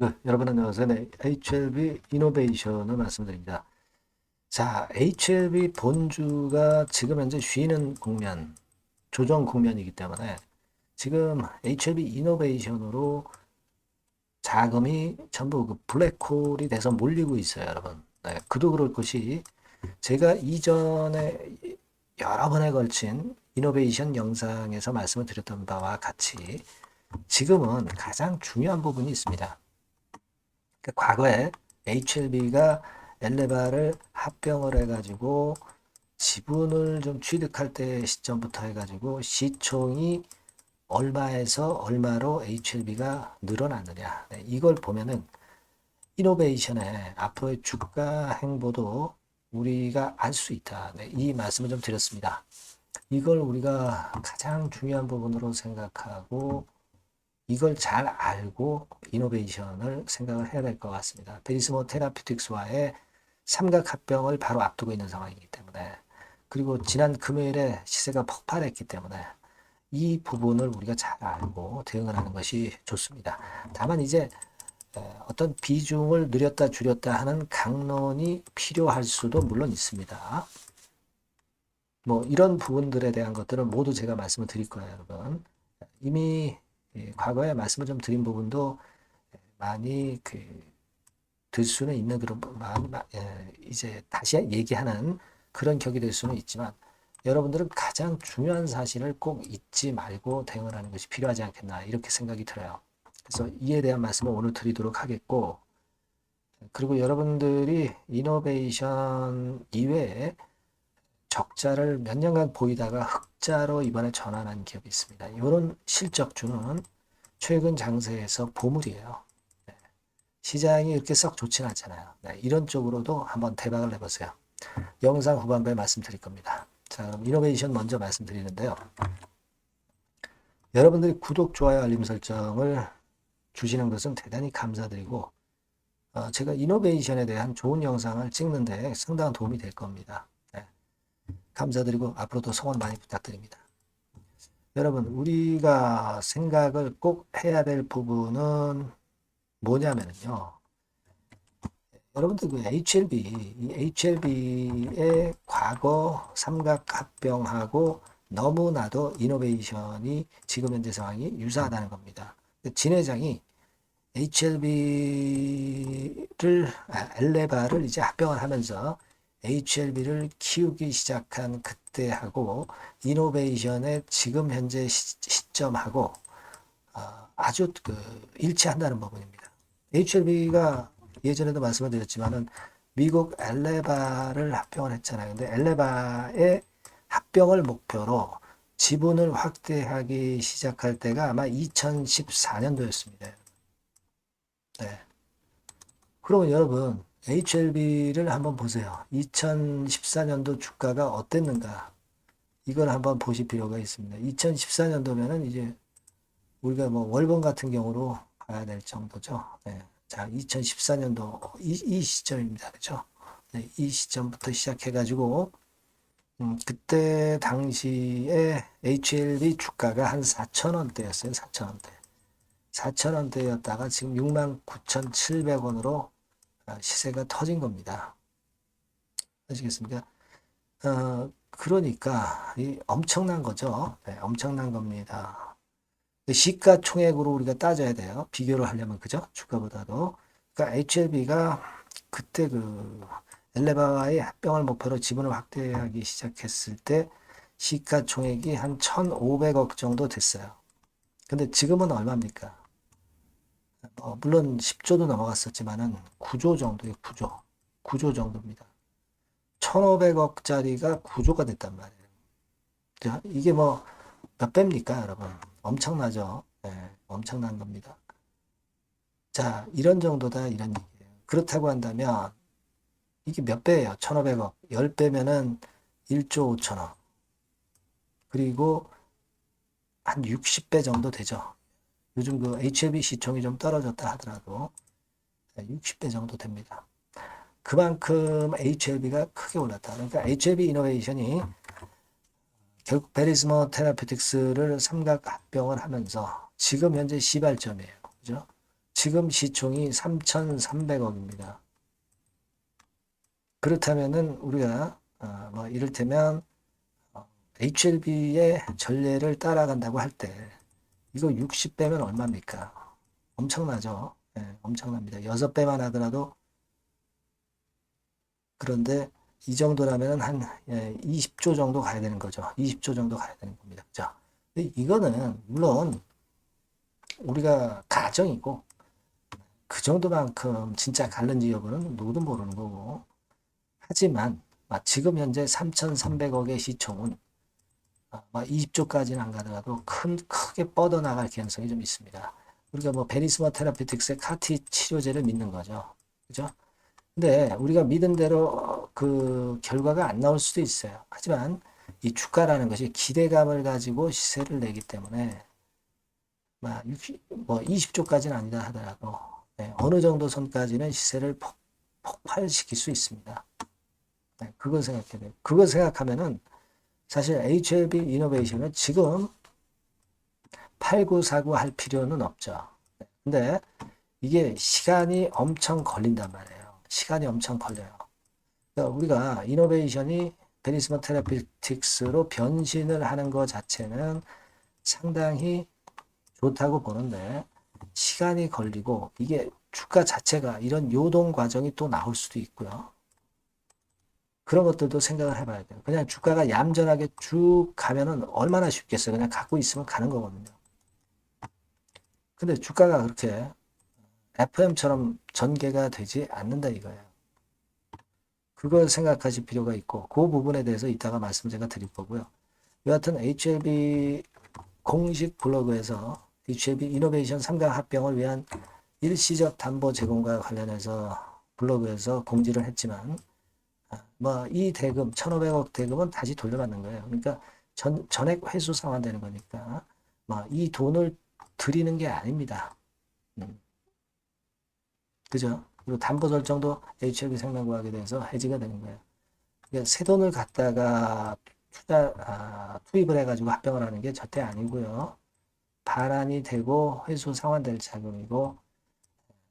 네, 여러분 안녕하세요. 네, HLB 이노베이션을 말씀드립니다. 자, HLB 본주가 지금 현재 쉬는 국면, 조정 국면이기 때문에 지금 HLB 이노베이션으로 자금이 전부 그 블랙홀이 돼서 몰리고 있어요, 여러분. 네, 그도 그럴 것이 제가 이전에 여러 번에 걸친 이노베이션 영상에서 말씀을 드렸던 바와 같이 지금은 가장 중요한 부분이 있습니다. 과거에 HLB가 엘레바를 합병을 해가지고 지분을 좀 취득할 때 시점부터 해가지고 시총이 얼마에서 얼마로 HLB가 늘어났느냐. 네, 이걸 보면은 이노베이션의 앞으로의 주가 행보도 우리가 알 수 있다. 네, 이 말씀을 좀 드렸습니다. 이걸 우리가 가장 중요한 부분으로 생각하고 이걸 잘 알고 이노베이션을 생각을 해야 될 것 같습니다. 베리스모 테라피틱스와의 삼각합병을 바로 앞두고 있는 상황이기 때문에 그리고 지난 금요일에 시세가 폭발했기 때문에 이 부분을 우리가 잘 알고 대응을 하는 것이 좋습니다. 다만 이제 어떤 비중을 늘렸다 줄였다 하는 강론이 필요할 수도 물론 있습니다. 뭐 이런 부분들에 대한 것들은 모두 제가 말씀을 드릴 거예요, 여러분. 이미 과거에 말씀을 좀 드린 부분도 많이 들 수는 있는 그런 이제 다시 얘기하는 그런 격이 될 수는 있지만 여러분들은 가장 중요한 사실을 꼭 잊지 말고 대응을 하는 것이 필요하지 않겠나 이렇게 생각이 들어요. 그래서 이에 대한 말씀을 오늘 드리도록 하겠고 그리고 여러분들이 이노베이션 이외에 적자를 몇 년간 보이다가 흑자로 이번에 전환한 기업이 있습니다. 이런 실적주는 최근 장세에서 보물이에요. 네. 시장이 이렇게 썩 좋진 않잖아요. 네, 이런 쪽으로도 한번 대박을 내보세요. 영상 후반부에 말씀드릴 겁니다. 자, 그럼 이노베이션 먼저 말씀드리는데요. 여러분들이 구독, 좋아요, 알림 설정을 주시는 것은 대단히 감사드리고 제가 이노베이션에 대한 좋은 영상을 찍는데 상당한 도움이 될 겁니다. 네, 감사드리고 앞으로도 성원 많이 부탁드립니다. 여러분, 우리가 생각을 꼭 해야 될 부분은 뭐냐면요. 여러분들 그 HLB, 이 HLB의 과거 삼각합병하고 너무나도 이노베이션이 지금 현재 상황이 유사하다는 겁니다. 진 회장이 엘레바를 이제 합병을 하면서 HLB를 키우기 시작한 그때하고 이노베이션의 지금 현재 시점하고 아주 일치한다는 부분입니다. HLB가 예전에도 말씀을 드렸지만은 미국 엘레바를 합병을 했잖아요. 근데 엘레바의 합병을 목표로 지분을 확대하기 시작할 때가 아마 2014년도였습니다. 네. 그러면 여러분 HLB를 한번 보세요. 2014년도 주가가 어땠는가? 이걸 한번 보실 필요가 있습니다. 2014년도면은 이제 우리가 뭐 월봉 같은 경우로 가야 될 정도죠. 네. 자, 2014년도 이 시점입니다. 그죠? 네, 이 시점부터 시작해가지고 그때 당시에 HLB 주가가 한 4,000원대였어요. 4,000원대. 4,000원대였다가 지금 69,700원으로 시세가 터진 겁니다. 아시겠습니까? 그러니까 엄청난 거죠. 네, 엄청난 겁니다. 시가총액으로 우리가 따져야 돼요. 비교를 하려면 그죠? 주가보다도. 그러니까 HLB가 그때 엘레바와의 합병을 목표로 지분을 확대하기 시작했을 때 시가총액이 한 1,500억 정도 됐어요. 근데 지금은 얼마입니까? 물론 10조도 넘어갔었지만은 9조 정도의 9조. 9조 정도입니다. 1,500억짜리가 9조가 됐단 말이에요. 이게 뭐 몇 배입니까, 여러분? 엄청나죠? 네, 엄청난 겁니다. 자, 이런 정도다, 이런 얘기예요. 그렇다고 한다면, 이게 몇 배예요? 1,500억. 10배면은 1조 5천억. 그리고 한 60배 정도 되죠. 요즘 그 HLB 시총이 좀 떨어졌다 하더라도 60배 정도 됩니다. 그만큼 HLB가 크게 올랐다. 그러니까 HLB 이노베이션이 결국 베리스모 테라피틱스를 삼각 합병을 하면서 지금 현재 시발점이에요. 그죠? 지금 시총이 3,300억입니다. 그렇다면은 우리가 뭐 이를테면 HLB의 전례를 따라간다고 할 때 이거 60배면 얼마입니까? 엄청나죠? 네, 엄청납니다. 6배만 하더라도 그런데 이 정도라면 한 20조 정도 가야 되는 거죠. 20조 정도 가야 되는 겁니다. 그죠? 근데 이거는 물론 우리가 가정이고 그 정도만큼 진짜 갈른지 여부는 누구도 모르는 거고 하지만 지금 현재 3,300억의 시총은 20조까지는 안 가더라도 크게 뻗어나갈 가능성이 좀 있습니다. 우리가 뭐 베리스마 테라피틱스의 카티 치료제를 믿는 거죠. 그죠? 근데 우리가 믿은 대로 그 결과가 안 나올 수도 있어요. 하지만 이 주가라는 것이 기대감을 가지고 시세를 내기 때문에 뭐 20조까지는 아니다 하더라도 어느 정도 선까지는 시세를 폭발시킬 수 있습니다. 그걸 생각해야 돼요. 그걸 생각하면은 사실 HLB 이노베이션은 지금 팔고 사고 할 필요는 없죠. 근데 이게 시간이 엄청 걸린단 말이에요. 시간이 엄청 걸려요. 그러니까 우리가 이노베이션이 베리스마 테라피틱스로 변신을 하는 것 자체는 상당히 좋다고 보는데 시간이 걸리고 이게 주가 자체가 이런 요동 과정이 또 나올 수도 있고요. 그런 것들도 생각을 해봐야 돼요. 그냥 주가가 얌전하게 쭉 가면은 얼마나 쉽겠어요. 그냥 갖고 있으면 가는 거거든요. 근데 주가가 그렇게 FM처럼 전개가 되지 않는다 이거예요. 그걸 생각하실 필요가 있고 그 부분에 대해서 이따가 말씀 제가 드릴 거고요. 여하튼 HLB 공식 블로그에서 HLB 이노베이션 3강 합병을 위한 일시적 담보 제공과 관련해서 블로그에서 공지를 했지만 뭐 이 대금 1,500억 대금은 다시 돌려받는 거예요. 그러니까 전액 회수 상환되는 거니까 뭐 이 돈을 드리는 게 아닙니다. 그죠? 그리고 담보 설정도 HLB 생명과학에 대해서 해지가 되는 거예요. 그러니까 새 돈을 갖다가 투입을 해가지고 합병을 하는 게 절대 아니고요. 반환이 되고 회수 상환될 자금이고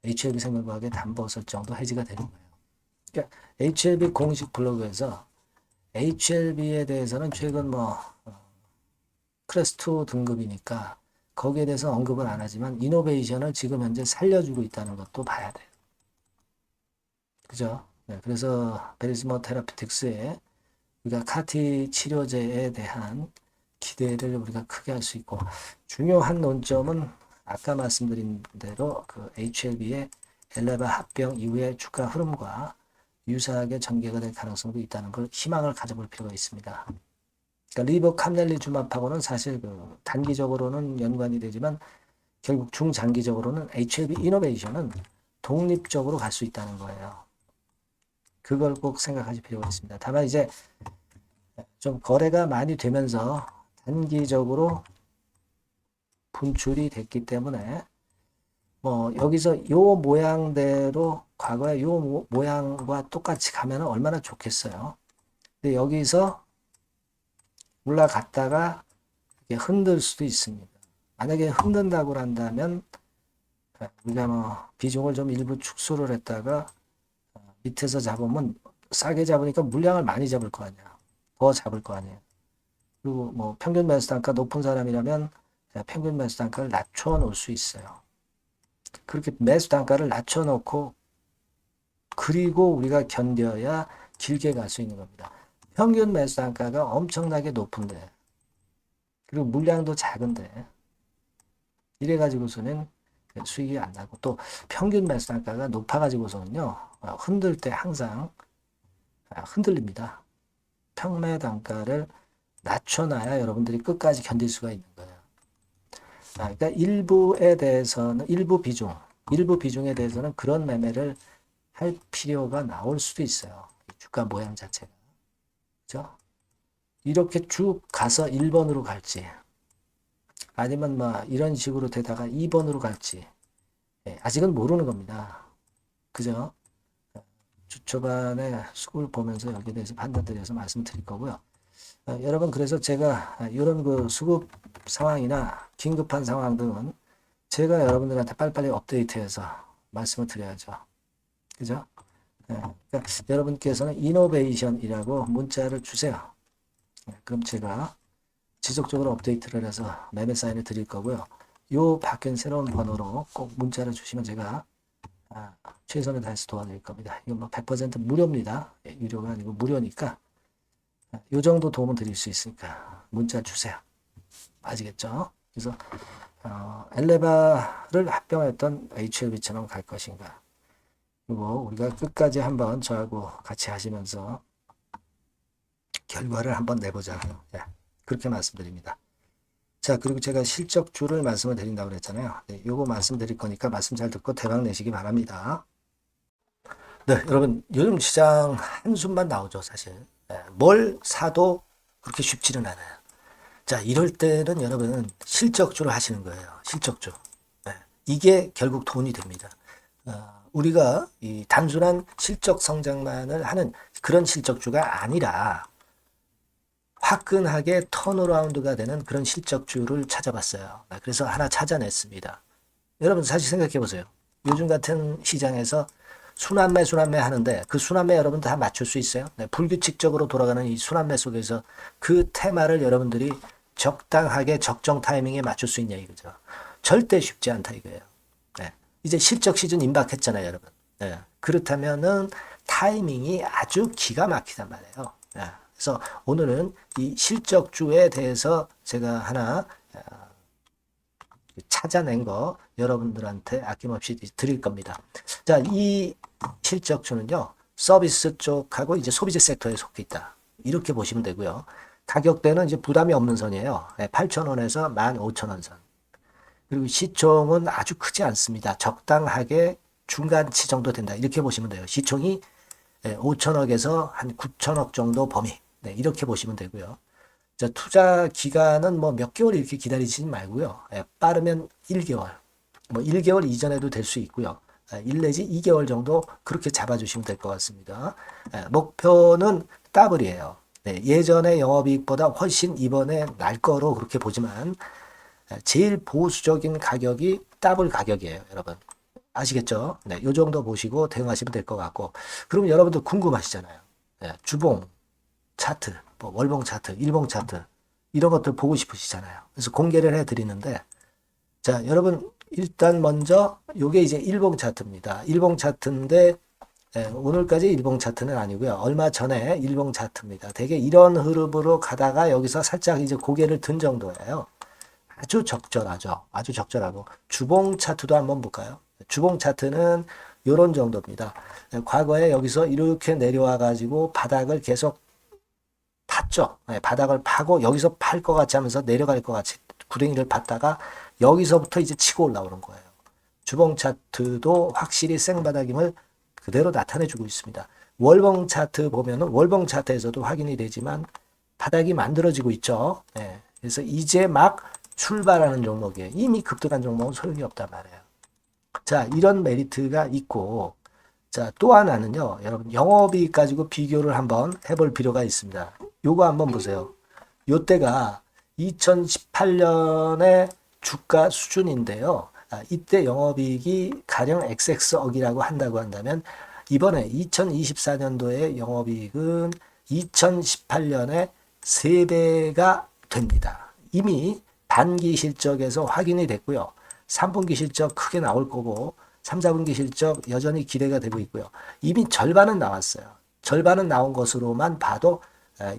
HLB 생명과학의 담보 설정도 해지가 되는 거예요. 그러니까 HLB 공식 블로그에서 HLB에 대해서는 최근 뭐 클래스 2 등급이니까 거기에 대해서 언급을 안 하지만 이노베이션을 지금 현재 살려주고 있다는 것도 봐야 돼요. 그죠? 네, 그래서 베리스마 테라피틱스의 우리가 카티 치료제에 대한 기대를 우리가 크게 할 수 있고 중요한 논점은 아까 말씀드린 대로 그 HLB의 엘레바 합병 이후의 주가 흐름과 유사하게 전개가 될 가능성도 있다는 걸 희망을 가져볼 필요가 있습니다. 그러니까 리버캄넬리주맙하고는 사실 그 단기적으로는 연관이 되지만 결국 중장기적으로는 HLB 이노베이션은 독립적으로 갈 수 있다는 거예요. 그걸 꼭 생각하실 필요가 있습니다. 다만 이제 좀 거래가 많이 되면서 단기적으로 분출이 됐기 때문에 뭐 여기서 요 모양대로 과거에 요 모양과 똑같이 가면 얼마나 좋겠어요. 근데 여기서 올라갔다가 흔들 수도 있습니다. 만약에 흔든다고 한다면 우리가 뭐 비중을 좀 일부 축소를 했다가 밑에서 잡으면 싸게 잡으니까 물량을 많이 잡을 거 아니야. 더 잡을 거 아니에요. 그리고 뭐 평균 매수 단가 높은 사람이라면 평균 매수 단가를 낮춰 놓을 수 있어요. 그렇게 매수 단가를 낮춰 놓고 그리고 우리가 견뎌야 길게 갈 수 있는 겁니다. 평균 매수 단가가 엄청나게 높은데 그리고 물량도 작은데 이래 가지고서는 수익이 안 나고 또 평균 매수 단가가 높아 가지고서는요 흔들 때 항상 흔들립니다. 평매 단가를 낮춰놔야 여러분들이 끝까지 견딜 수가 있는 거예요. 그러니까 일부에 대해서는 일부 비중에 대해서는 그런 매매를 할 필요가 나올 수도 있어요. 주가 모양 자체가. 그죠? 이렇게 쭉 가서 1번으로 갈지 아니면 뭐 이런 식으로 되다가 2번으로 갈지 아직은 모르는 겁니다. 그죠? 주 초반에 수급을 보면서 여기에 대해서 판단드려서 말씀드릴 거고요. 여러분 그래서 제가 이런 그 수급 상황이나 긴급한 상황 등은 제가 여러분들한테 빨리빨리 업데이트해서 말씀을 드려야죠. 그죠? 네. 그러니까 여러분께서는 이노베이션이라고 문자를 주세요. 네. 그럼 제가 지속적으로 업데이트를 해서 매매 사인을 드릴 거고요. 요 바뀐 새로운 번호로 꼭 문자를 주시면 제가 최선을 다해서 도와드릴 겁니다. 이건 뭐 100% 무료입니다. 유료가 아니고 무료니까 요 정도 도움은 드릴 수 있으니까 문자 주세요. 아시겠죠? 그래서 엘레바를 합병했던 HLB처럼 갈 것인가? 그리고 우리가 끝까지 한번 저하고 같이 하시면서 결과를 한번 내보자고요. 네, 그렇게 말씀드립니다. 자, 그리고 제가 실적주를 말씀을 드린다고 그랬잖아요. 네, 요거 말씀드릴 거니까 말씀 잘 듣고 대박 내시기 바랍니다. 네, 여러분, 요즘 시장 한숨만 나오죠, 사실. 네, 뭘 사도 그렇게 쉽지는 않아요. 자, 이럴 때는 여러분 실적주를 하시는 거예요. 실적주. 네, 이게 결국 돈이 됩니다. 우리가 이 단순한 실적 성장만을 하는 그런 실적주가 아니라 화끈하게 턴어라운드가 되는 그런 실적주를 찾아봤어요. 그래서 하나 찾아냈습니다. 여러분 사실 생각해 보세요. 요즘 같은 시장에서 순환매 하는데 그 순환매 여러분 다 맞출 수 있어요? 네, 불규칙적으로 돌아가는 이 순환매 속에서 그 테마를 여러분들이 적당하게 적정 타이밍에 맞출 수 있냐 이거죠. 절대 쉽지 않다 이거예요. 네, 이제 실적 시즌 임박했잖아요, 여러분. 네, 그렇다면은 타이밍이 아주 기가 막히단 말이에요. 네, 그래서 오늘은 이 실적주에 대해서 제가 하나 찾아낸 거 여러분들한테 아낌없이 드릴 겁니다. 자, 이 실적주는요, 서비스 쪽하고 이제 소비재 섹터에 속해 있다. 이렇게 보시면 되고요. 가격대는 이제 부담이 없는 선이에요. 8,000원에서 15,000원 선. 그리고 시총은 아주 크지 않습니다. 적당하게 중간치 정도 된다. 이렇게 보시면 돼요. 시총이 5천억에서 한 9천억 정도 범위. 네, 이렇게 보시면 되고요. 자, 투자 기간은 뭐 몇 개월 이렇게 기다리지 말고요. 빠르면 1개월, 뭐 1개월 이전에도 될 수 있고요. 1 내지 2개월 정도 그렇게 잡아주시면 될 것 같습니다. 목표는 더블이에요. 네, 예전의 영업이익보다 훨씬 이번에 날 거로 그렇게 보지만 제일 보수적인 가격이 더블 가격이에요, 여러분. 아시겠죠? 네, 요 정도 보시고 대응하시면 될 것 같고. 그럼 여러분들 궁금하시잖아요. 네, 주봉, 차트, 뭐 월봉 차트, 일봉 차트 이런 것들 보고 싶으시잖아요. 그래서 공개를 해드리는데 자, 여러분 일단 먼저 요게 이제 일봉 차트입니다. 일봉 차트인데 오늘까지 일봉 차트는 아니고요. 얼마 전에 일봉 차트입니다. 되게 이런 흐름으로 가다가 여기서 살짝 이제 고개를 든 정도예요. 아주 적절하죠. 아주 적절하고 주봉 차트도 한번 볼까요? 주봉 차트는 이런 정도입니다. 과거에 여기서 이렇게 내려와 가지고 바닥을 계속 팠죠. 바닥을 파고 여기서 팔 것 같이 하면서 내려갈 것 같이 구덩이를 팠다가 여기서부터 이제 치고 올라오는 거예요. 주봉 차트도 확실히 생바닥임을 그대로 나타내주고 있습니다. 월봉 차트 보면은 월봉 차트에서도 확인이 되지만 바닥이 만들어지고 있죠. 네. 그래서 이제 막 출발하는 종목이에요. 이미 급등한 종목은 소용이 없단 말이에요. 자, 이런 메리트가 있고, 자, 또 하나는요, 여러분, 영업이익 가지고 비교를 한번 해볼 필요가 있습니다. 요거 한번 보세요. 요때가 2018년의 주가 수준인데요. 이때 영업이익이 가령 XX억이라고 한다고 한다면, 이번에 2024년도의 영업이익은 2018년에 3배가 됩니다. 이미 단기 실적에서 확인이 됐고요. 3분기 실적 크게 나올 거고 3, 4분기 실적 여전히 기대가 되고 있고요. 이미 절반은 나왔어요. 절반은 나온 것으로만 봐도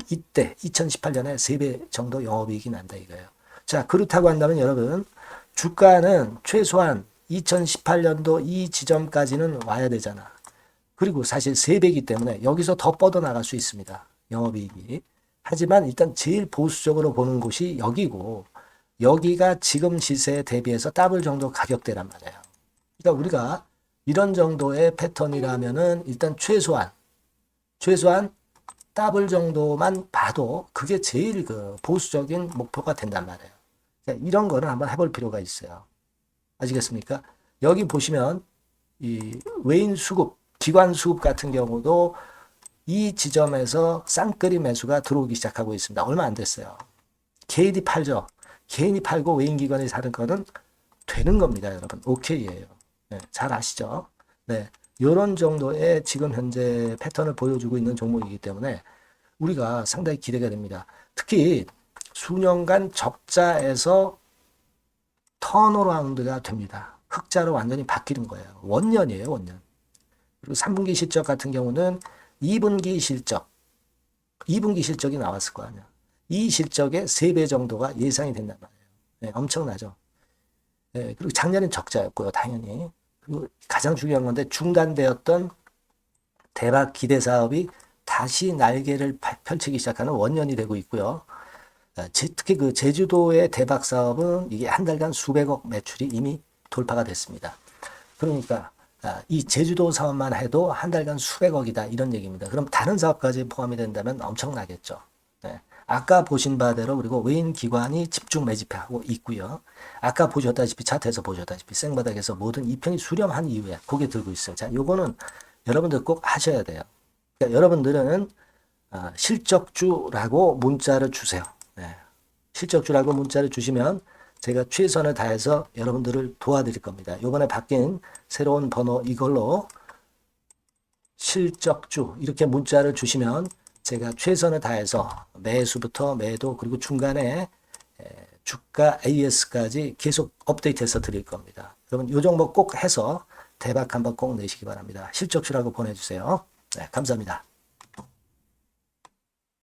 이때 2018년에 3배 정도 영업이익이 난다 이거예요. 자, 그렇다고 한다면 여러분 주가는 최소한 2018년도 이 지점까지는 와야 되잖아. 그리고 사실 3배이기 때문에 여기서 더 뻗어나갈 수 있습니다. 영업이익이. 하지만 일단 제일 보수적으로 보는 곳이 여기고 여기가 지금 시세에 대비해서 더블 정도 가격대란 말이에요. 그러니까 우리가 이런 정도의 패턴이라면은 일단 최소한 더블 정도만 봐도 그게 제일 그 보수적인 목표가 된단 말이에요. 그러니까 이런 거는 한번 해볼 필요가 있어요. 아시겠습니까? 여기 보시면 이 외인 수급, 기관 수급 같은 경우도 이 지점에서 쌍끌이 매수가 들어오기 시작하고 있습니다. 얼마 안 됐어요. 개인이 팔죠. 개인이 팔고 외인기관이 사는 거는 되는 겁니다, 여러분. 오케이예요. 네, 잘 아시죠? 네, 이런 정도의 지금 현재 패턴을 보여주고 있는 종목이기 때문에 우리가 상당히 기대가 됩니다. 특히 수년간 적자에서 턴어라운드가 됩니다. 흑자로 완전히 바뀌는 거예요. 원년이에요, 원년. 그리고 3분기 실적 같은 경우는 2분기 실적이 나왔을 거 아니야. 이 실적의 3배 정도가 예상이 된단 말이에요. 네, 엄청나죠. 네, 그리고 작년엔 적자였고요, 당연히. 그리고 가장 중요한 건데 중단되었던 대박 기대 사업이 다시 날개를 펼치기 시작하는 원년이 되고 있고요. 특히 그 제주도의 대박 사업은 이게 한 달간 수백억 매출이 이미 돌파가 됐습니다. 그러니까 이 제주도 사업만 해도 한 달간 수백억이다 이런 얘기입니다. 그럼 다른 사업까지 포함이 된다면 엄청나겠죠. 네. 아까 보신 바대로 그리고 외인 기관이 집중 매집하고 있고요. 아까 보셨다시피 차트에서 보셨다시피 생바닥에서 모든 이평이 수렴한 이후에 고개 들고 있어요. 자, 요거는 여러분들 꼭 하셔야 돼요. 그러니까 여러분들은 실적주라고 문자를 주세요. 네. 실적주라고 문자를 주시면 제가 최선을 다해서 여러분들을 도와드릴 겁니다. 이번에 바뀐 새로운 번호 이걸로 실적주 이렇게 문자를 주시면 제가 최선을 다해서 매수부터 매도 그리고 중간에 주가 AS까지 계속 업데이트해서 드릴 겁니다. 여러분 이 종목 꼭 해서 대박 한번 꼭 내시기 바랍니다. 실적주라고 보내주세요. 네, 감사합니다.